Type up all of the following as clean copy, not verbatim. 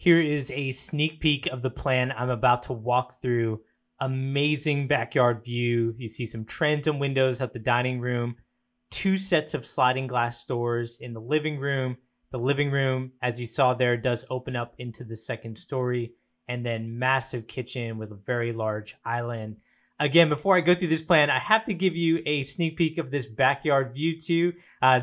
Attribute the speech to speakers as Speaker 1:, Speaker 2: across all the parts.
Speaker 1: Here is a sneak peek of the plan I'm about to walk through. Amazing backyard view. You see some transom windows at the dining room, 2 sets of sliding glass doors in the living room. The living room, as you saw there, does open up into the second story, and then massive kitchen with a very large island. Again, before I go through this plan, I have to give you a sneak peek of this backyard view too.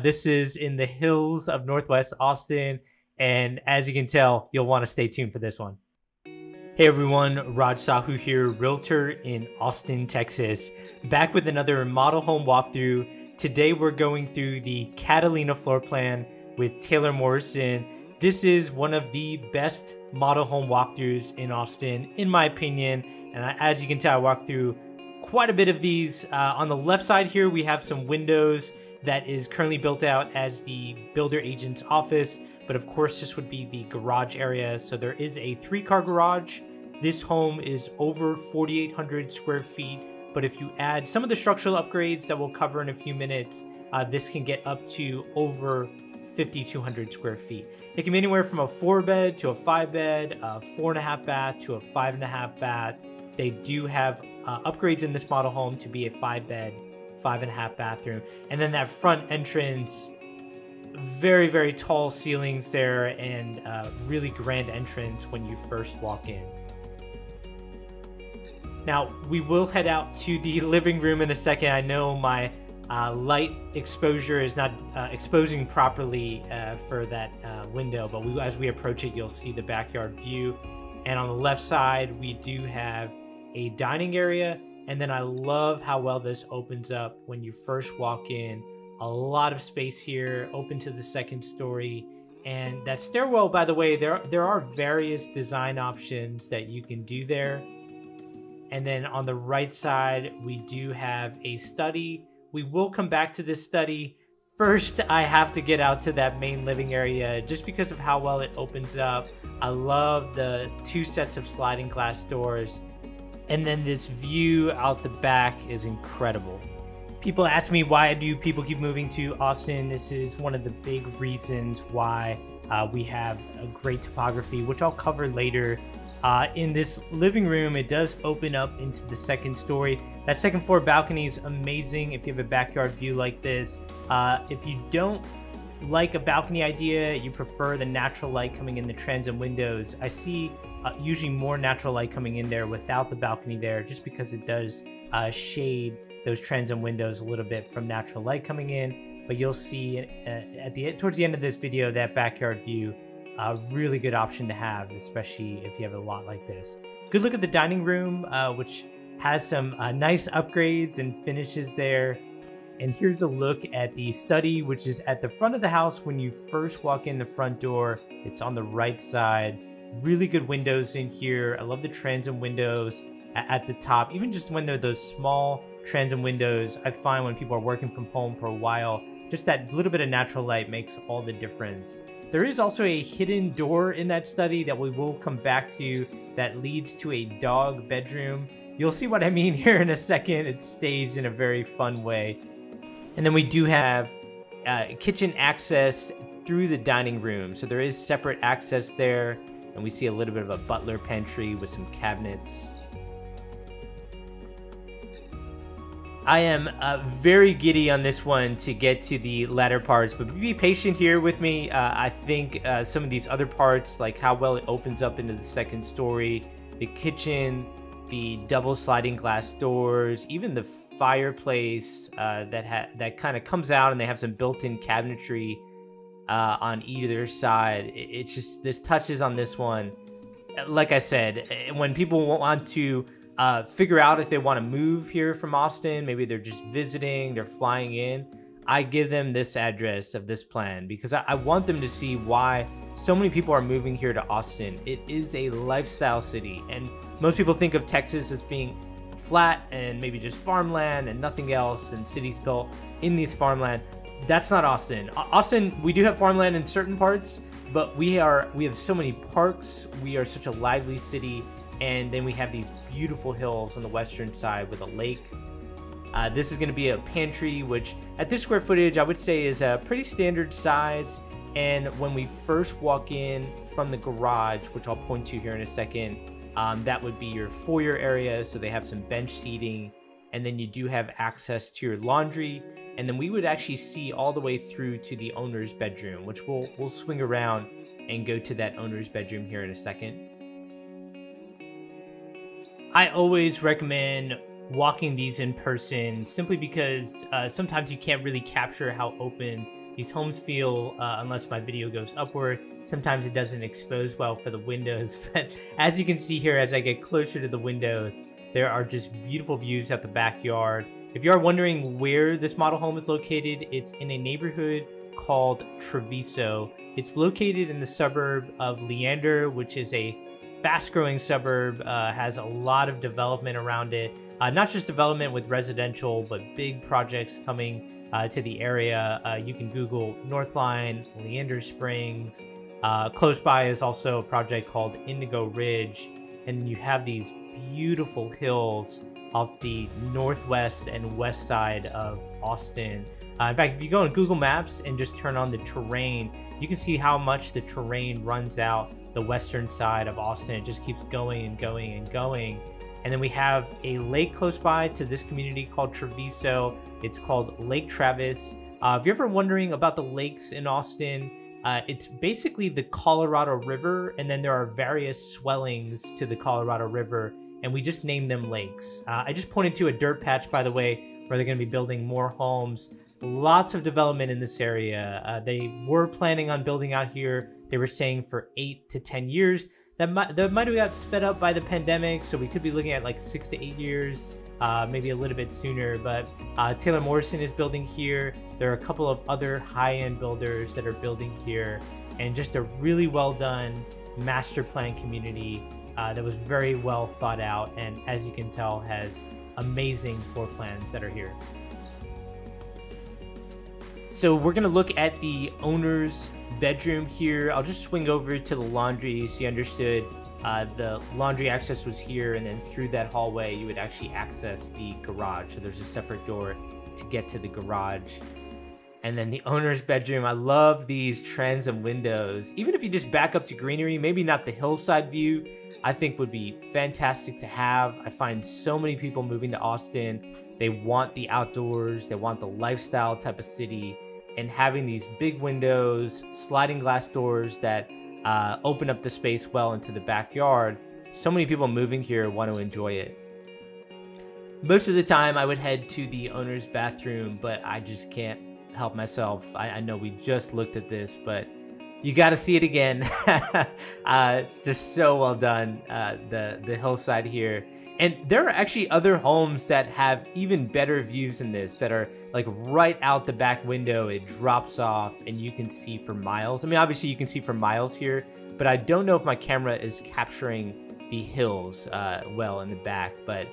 Speaker 1: This is in the hills of Northwest Austin, and as you can tell, you'll want to stay tuned for this one. Hey everyone, Raj Sahu here, realtor in Austin, Texas. Back with another model home walkthrough. Today we're going through the Catalina floor plan with Taylor Morrison. This is one of the best model home walkthroughs in Austin, in my opinion. And as you can tell, I walked through quite a bit of these. On the left side here, we have some windows that is currently built out as the builder agent's office. But of course, this would be the garage area. So there is a 3-car garage. This home is over 4,800 square feet. But if you add some of the structural upgrades that we'll cover in a few minutes, this can get up to over 5,200 square feet. It can be anywhere from a 4-bed to a 5-bed, a 4.5 bath to a 5.5 bath. They do have upgrades in this model home to be a 5-bed, 5.5 bathroom. And then that front entrance, very, very tall ceilings there, and really grand entrance when you first walk in. Now, we will head out to the living room in a second. I know my light exposure is not exposing properly for that window, but as we approach it, you'll see the backyard view. And on the left side, we do have a dining area. And then I love how well this opens up when you first walk in. A lot of space here, open to the second story. And that stairwell, by the way, there are various design options that you can do there. And then on the right side, we do have a study. We will come back to this study. First, I have to get out to that main living area just because of how well it opens up. I love the 2 sets of sliding glass doors. And then this view out the back is incredible. People ask me, why do people keep moving to Austin? This is one of the big reasons why we have a great topography, which I'll cover later. In this living room, it does open up into the second story. That second floor balcony is amazing if you have a backyard view like this. If you don't like a balcony idea, you prefer the natural light coming in the transom windows, I see usually more natural light coming in there without the balcony there, just because it does shade those transom windows a little bit from natural light coming in. But you'll see towards the end of this video, that backyard view, a really good option to have, especially if you have a lot like this. Good look at the dining room, which has some nice upgrades and finishes there. And here's a look at the study, which is at the front of the house when you first walk in the front door. It's on the right side. Really good windows in here. I love the transom windows at the top. Even just when they're those small transom windows, I find when people are working from home for a while, just that little bit of natural light makes all the difference. There is also a hidden door in that study that we will come back to that leads to a dog bedroom. You'll see what I mean here in a second. It's staged in a very fun way. And then we do have kitchen access through the dining room. So there is separate access there. And we see a little bit of a butler pantry with some cabinets. I am very giddy on this one to get to the latter parts, but be patient here with me. I think some of these other parts, like how well it opens up into the second story, the kitchen, the double sliding glass doors, even the fireplace that kind of comes out, and they have some built-in cabinetry on either side. It's just, this touches on this one. Like I said, when people want to figure out if they want to move here from Austin, maybe they're just visiting, they're flying in, I give them this address of this plan because I want them to see why so many people are moving here to Austin. It is a lifestyle city, and most people think of Texas as being flat and maybe just farmland and nothing else, and cities built in these farmland. That's not Austin. Austin, we do have farmland in certain parts, but we have so many parks. We are such a lively city. And then we have these beautiful hills on the western side with a lake. This is going to be a pantry, which at this square footage, I would say is a pretty standard size. And when we first walk in from the garage, which I'll point to here in a second, that would be your foyer area. So they have some bench seating, and then you do have access to your laundry. And then we would actually see all the way through to the owner's bedroom, which we'll swing around and go to that owner's bedroom here in a second. I always recommend walking these in person simply because sometimes you can't really capture how open these homes feel unless my video goes upward. Sometimes it doesn't expose well for the windows, but as you can see here, as I get closer to the windows, there are just beautiful views out the backyard. If you are wondering where this model home is located, it's in a neighborhood called Travisso. It's located in the suburb of Leander, which is a fast-growing suburb, has a lot of development around it. Not just development with residential, but big projects coming to the area. You can Google Northline, Leander Springs. Close by is also a project called Indigo Ridge. And you have these beautiful hills off the northwest and west side of Austin. In fact, if you go on Google Maps and just turn on the terrain, you can see how much the terrain runs out the western side of Austin. It just keeps going and going and going. And then we have a lake close by to this community called Travisso. It's called Lake Travis. If you're ever wondering about the lakes in Austin, it's basically the Colorado River, and then there are various swellings to the Colorado River, and we just named them lakes. I just pointed to a dirt patch, by the way, where they're going to be building more homes. Lots of development in this area. They were planning on building out here, they were saying, for 8 to 10 years. That might have got sped up by the pandemic, so we could be looking at like 6 to 8 years, maybe a little bit sooner. But Taylor Morrison is building here. There are a couple of other high-end builders that are building here, and just a really well done master plan community that was very well thought out, and as you can tell, has amazing floor plans that are here. So we're gonna look at the owner's bedroom here. I'll just swing over to the laundry so you understood. The laundry access was here, and then through that hallway you would actually access the garage. So there's a separate door to get to the garage. And then the owner's bedroom, I love these transom windows. Even if you just back up to greenery, maybe not the hillside view, I think would be fantastic to have. I find so many people moving to Austin, they want the outdoors, they want the lifestyle type of city, and having these big windows, sliding glass doors that open up the space well into the backyard. So many people moving here want to enjoy it. Most of the time I would head to the owner's bathroom, but I just can't help myself. I know we just looked at this, but you got to see it again. Just so well done, the hillside here. And there are actually other homes that have even better views than this, that are like right out the back window. It drops off and you can see for miles. I mean, obviously you can see for miles here, but I don't know if my camera is capturing the hills well in the back, but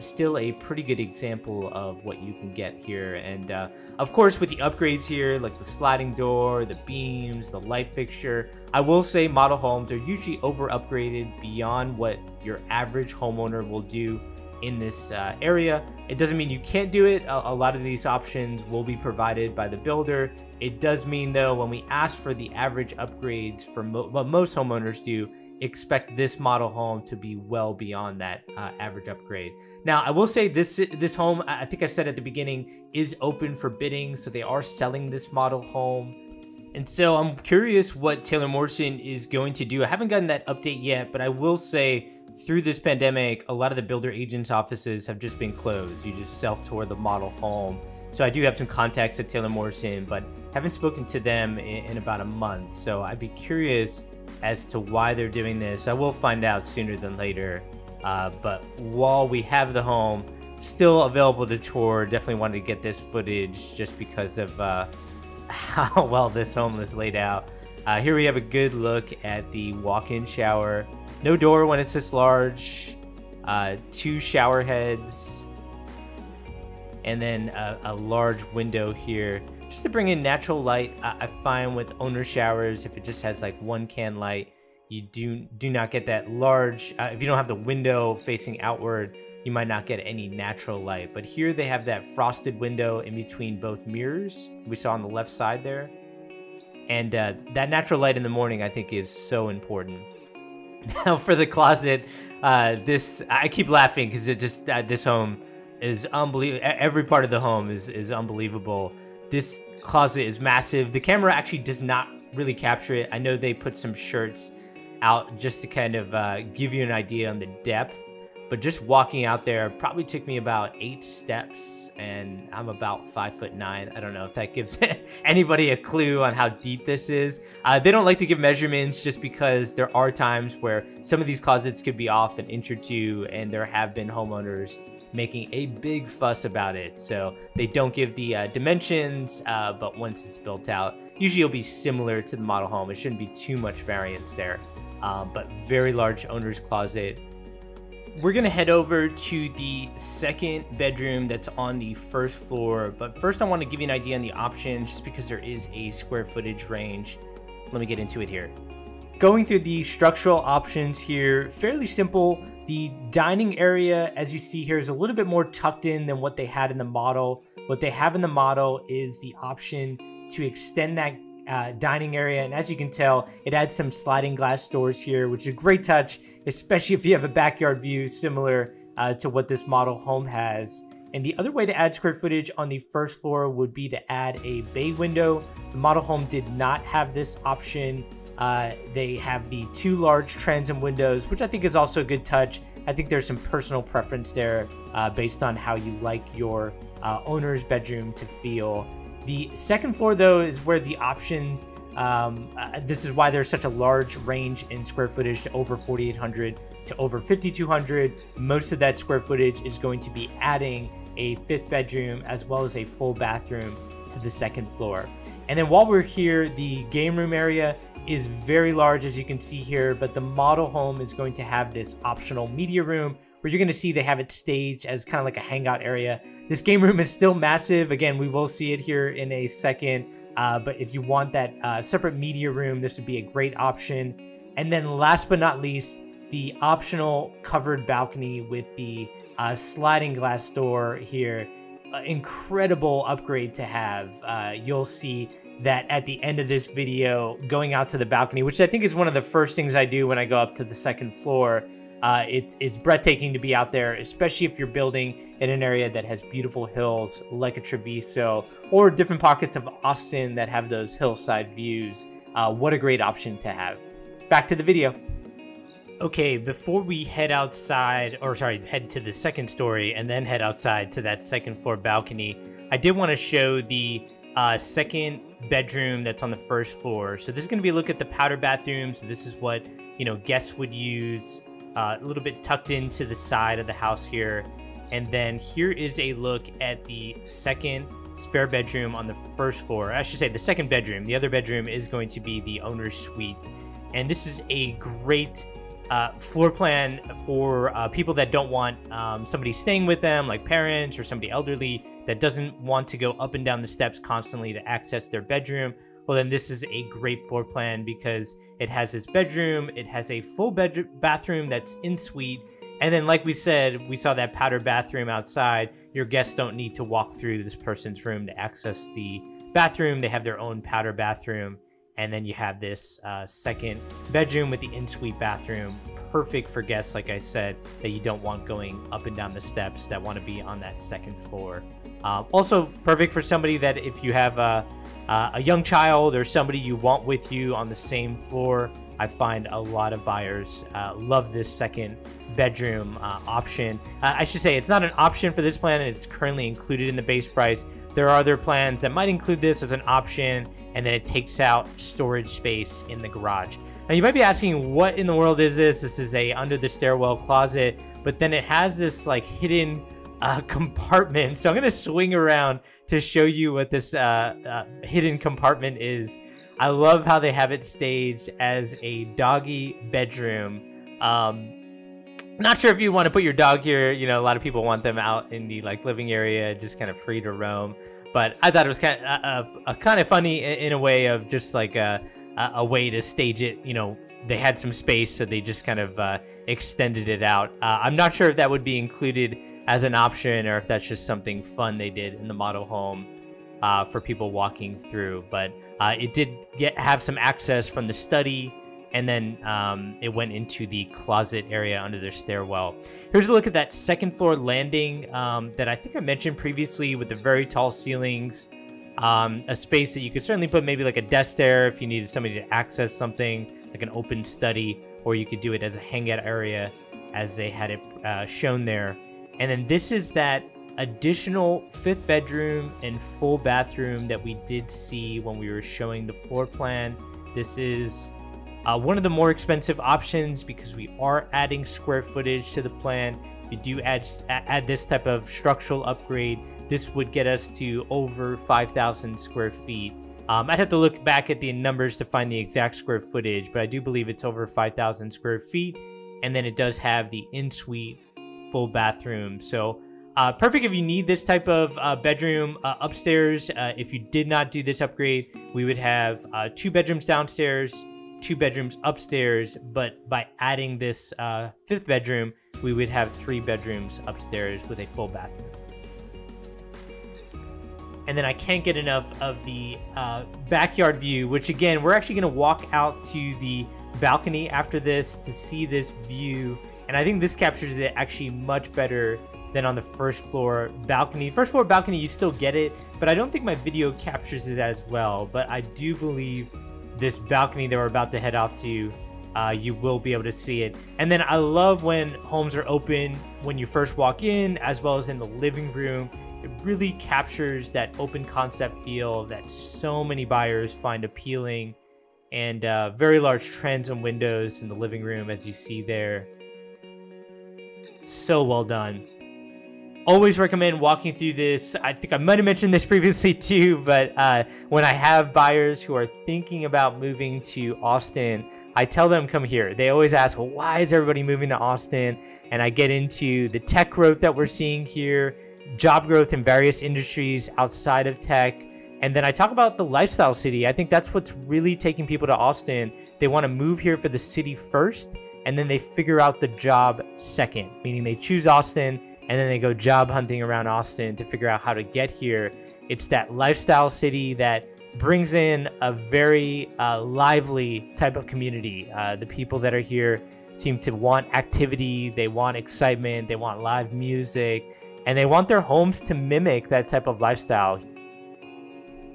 Speaker 1: still a pretty good example of what you can get here. And of course, with the upgrades here, like the sliding door, the beams, the light fixture, I will say model homes are usually over upgraded beyond what your average homeowner will do in this area. It doesn't mean you can't do it. A lot of these options will be provided by the builder. It does mean, though, when we ask for the average upgrades for what most homeowners do, expect this model home to be well beyond that average upgrade. Now, I will say this home, I think I said at the beginning, is open for bidding, so they are selling this model home. And so I'm curious what Taylor Morrison is going to do. I haven't gotten that update yet, but I will say through this pandemic, a lot of the builder agents' offices have just been closed. You just self-tour the model home. So I do have some contacts at Taylor Morrison, but haven't spoken to them in about a month. So I'd be curious as to why they're doing this. I will find out sooner than later. But while we have the home still available to tour, definitely wanted to get this footage just because of how well this home is laid out. Here we have a good look at the walk-in shower. No door when it's this large. 2 shower heads. And then a large window here, just to bring in natural light. I find with owner showers, if it just has like 1 can light, you do not get that large. If you don't have the window facing outward, you might not get any natural light. But here they have that frosted window in between both mirrors we saw on the left side there. And that natural light in the morning, I think, is so important. Now for the closet, I keep laughing because it just, this home is unbelievable. Every part of the home is unbelievable. This closet is massive. The camera actually does not really capture it. I know they put some shirts out just to kind of give you an idea on the depth, but just walking out there probably took me about 8 steps, and I'm about 5'9". I don't know if that gives anybody a clue on how deep this is. They don't like to give measurements just because there are times where some of these closets could be off 1 inch or 2, and there have been homeowners making a big fuss about it. So they don't give the dimensions, but once it's built out, usually it'll be similar to the model home. It shouldn't be too much variance there, but very large owner's closet. We're gonna head over to the second bedroom that's on the first floor, but first I want to give you an idea on the options just because there is a square footage range. Let me get into it here. Going through the structural options here, fairly simple. The dining area, as you see here, is a little bit more tucked in than what they had in the model. What they have in the model is the option to extend that dining area, and as you can tell, it adds some sliding glass doors here, which is a great touch, especially if you have a backyard view similar to what this model home has. And the other way to add square footage on the first floor would be to add a bay window. The model home did not have this option. They have the 2 large transom windows, which I think is also a good touch. I think there's some personal preference there based on how you like your owner's bedroom to feel. The second floor, though, is where the options, this is why there's such a large range in square footage to over 4,800 to over 5,200. Most of that square footage is going to be adding a 5th bedroom as well as a full bathroom to the second floor. And then while we're here, the game room area is very large, as you can see here, but the model home is going to have this optional media room where you're going to see they have it staged as kind of like a hangout area. This game room is still massive. Again, we will see it here in a second, but if you want that separate media room, this would be a great option. And then last but not least, the optional covered balcony with the sliding glass door here. Incredible upgrade to have. You'll see that at the end of this video, going out to the balcony, which I think is one of the first things I do when I go up to the second floor. It's breathtaking to be out there, especially if you're building in an area that has beautiful hills like a Travisso or different pockets of Austin that have those hillside views. What a great option to have. Back to the video. Okay, before we head outside, or sorry, head to the second story and then head outside to that second floor balcony, I did want to show the second bedroom that's on the first floor. So this is going to be a look at the powder bathroom. So this is what, you know, guests would use. A little bit tucked into the side of the house here. And then here is a look at the second spare bedroom on the first floor. I should say the second bedroom. The other bedroom is going to be the owner's suite. And this is a great floor plan for people that don't want somebody staying with them, like parents or somebody elderly that doesn't want to go up and down the steps constantly to access their bedroom. Well, then this is a great floor plan because it has this bedroom, it has a full bathroom that's en suite, and then like we said, we saw that powder bathroom outside. Your guests don't need to walk through this person's room to access the bathroom. They have their own powder bathroom, and then you have this second bedroom with the en suite bathroom. Perfect for guests, like I said, that you don't want going up and down the steps, that want to be on that second floor. Also perfect for somebody that if you have a young child or somebody you want with you on the same floor. I find a lot of buyers love this second bedroom option. I should say it's not an option for this plan, and it's currently included in the base price. There are other plans that might include this as an option, and then it takes out storage space in the garage. Now you might be asking, what in the world is this? This is a under the stairwell closet, but then it has this like hidden compartment. So I'm gonna swing around to show you what this hidden compartment is. I love how they have it staged as a doggy bedroom. Not sure if you want to put your dog here. You know, a lot of people want them out in the like living area, just kind of free to roam. But I thought it was kind of funny in a way of just like a way to stage it. You know, they had some space, so they just kind of extended it out. I'm not sure if that would be included as an option or if that's just something fun they did in the model home. for people walking through. But it did have some access from the study, and then it went into the closet area under their stairwell. Here's a look at that second floor landing that I think I mentioned previously, with the very tall ceilings. A space that you could certainly put maybe like a desk there if you needed somebody to access something, like an open study, or you could do it as a hangout area as they had it shown there. And then this is that additional 5th bedroom and full bathroom that we did see when we were showing the floor plan. This is one of the more expensive options because we are adding square footage to the plan. If you do add this type of structural upgrade, this would get us to over 5,000 square feet. I'd have to look back at the numbers to find the exact square footage, but I do believe it's over 5,000 square feet. And then it does have the in-suite full bathroom. So perfect if you need this type of bedroom upstairs. If you did not do this upgrade, we would have 2 bedrooms downstairs, 2 bedrooms upstairs, but by adding this 5th bedroom, we would have 3 bedrooms upstairs with a full bathroom. And then I can't get enough of the backyard view, which again, we're actually going to walk out to the balcony after this to see this view. And I think this captures it actually much better than on the first floor balcony. First floor balcony, you still get it, but I don't think my video captures it as well. But I do believe this balcony that we're about to head off to, you will be able to see it. And then I love when homes are open when you first walk in, as well as in the living room. It really captures that open concept feel that so many buyers find appealing, and very large transom windows in the living room, as you see there. So well done. Always recommend walking through this. I think I might have mentioned this previously too, but when I have buyers who are thinking about moving to Austin, I tell them come here. They always ask, well, why is everybody moving to Austin? And I get into the tech growth that we're seeing here, job growth in various industries outside of tech. And then I talk about the lifestyle city. I think that's what's really taking people to Austin. They want to move here for the city first, and then they figure out the job second, meaning they choose Austin and then they go job hunting around Austin to figure out how to get here. It's that lifestyle city that brings in a very lively type of community. The people that are here seem to want activity, they want excitement, they want live music, and they want their homes to mimic that type of lifestyle.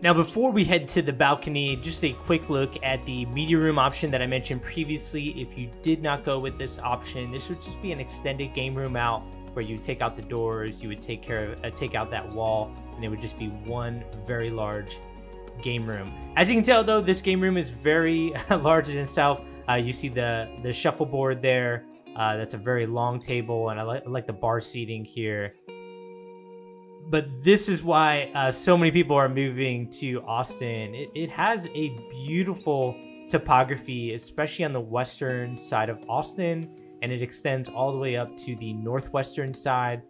Speaker 1: Now, before we head to the balcony, just a quick look at the media room option that I mentioned previously. If you did not go with this option, this would just be an extended game room out where you take out the doors, you would take out that wall, and it would just be one very large game room. As you can tell, though, this game room is very large in itself. You see the shuffleboard there. That's a very long table, and I like the bar seating here. But this is why so many people are moving to Austin. It has a beautiful topography, especially on the western side of Austin, and it extends all the way up to the northwestern side.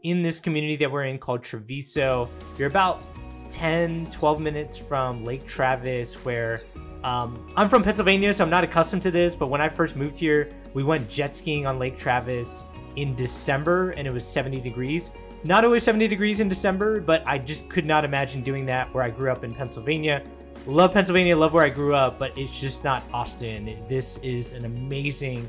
Speaker 1: In this community that we're in called Travisso, you're about 10-12 minutes from Lake Travis, where I'm from Pennsylvania, so I'm not accustomed to this, but when I first moved here, we went jet skiing on Lake Travis in December, and it was 70 degrees. Not always 70 degrees in December, but I just could not imagine doing that where I grew up in Pennsylvania. Love Pennsylvania, love where I grew up, but it's just not Austin. This is an amazing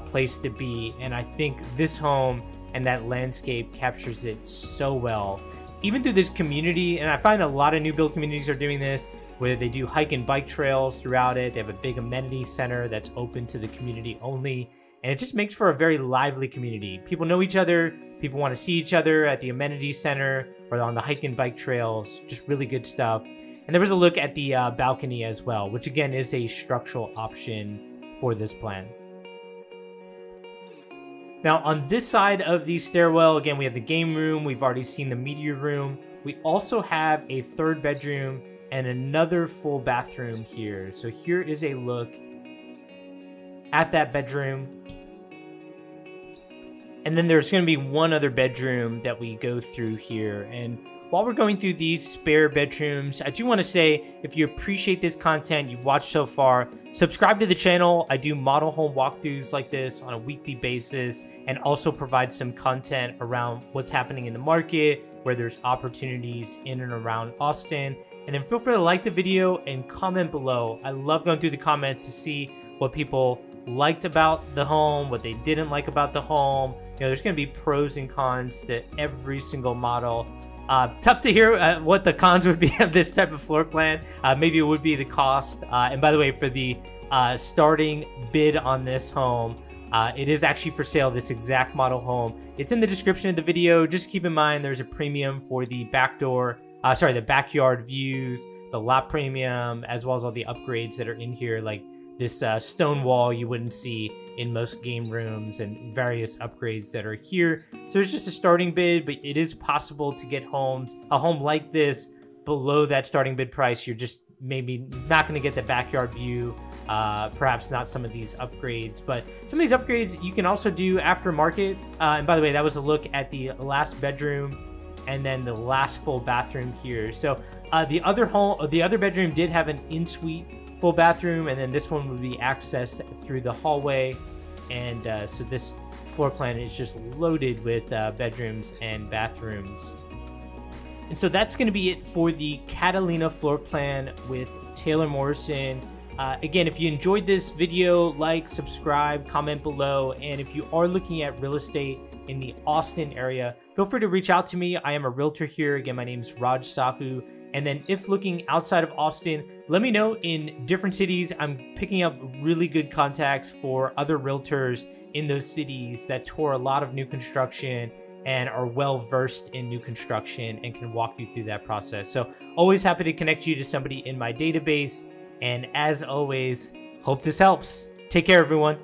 Speaker 1: place to be, and I think this home and that landscape captures it so well. Even through this community, and I find a lot of new build communities are doing this, where they do hike and bike trails throughout it. They have a big amenity center that's open to the community only, and it just makes for a very lively community. People know each other, people want to see each other at the amenity center or on the hike and bike trails. Just really good stuff. And there was a look at the balcony as well, which again is a structural option for this plan. Now, on this side of the stairwell, again, we have the game room. We've already seen the media room. We also have a 3rd bedroom and another full bathroom here. So here is a look at that bedroom. And then there's going to be one other bedroom that we go through here. And while we're going through these spare bedrooms, I do want to say, if you appreciate this content you've watched so far, subscribe to the channel. I do model home walkthroughs like this on a weekly basis, and also provide some content around what's happening in the market, where there's opportunities in and around Austin. And then feel free to like the video and comment below. I love going through the comments to see what people liked about the home, what they didn't like about the home. You know, there's going to be pros and cons to every single model. Tough to hear what the cons would be of this type of floor plan. Maybe it would be the cost. And by the way, for the starting bid on this home, it is actually for sale, this exact model home. It's in the description of the video. Just keep in mind there's a premium for the the backyard views, the lot premium, as well as all the upgrades that are in here, like this stone wall you wouldn't see in most game rooms, and various upgrades that are here. So it's just a starting bid, but it is possible to get a home like this below that starting bid price. You're just maybe not going to get the backyard view, perhaps not some of these upgrades, but some of these upgrades you can also do aftermarket. And by the way, that was a look at the last bedroom and then the last full bathroom here. So the other bedroom did have an in-suite full bathroom, and then this one would be accessed through the hallway. And so this floor plan is just loaded with bedrooms and bathrooms. And so that's going to be it for the Catalina floor plan with Taylor Morrison. Again, if you enjoyed this video, like, subscribe, comment below. And if you are looking at real estate in the Austin area, feel free to reach out to me. I am a realtor here. Again, my name is Raj Sahu. And then if looking outside of Austin, let me know in different cities. I'm picking up really good contacts for other realtors in those cities that tour a lot of new construction and are well versed in new construction and can walk you through that process. So always happy to connect you to somebody in my database. And as always, hope this helps. Take care, everyone.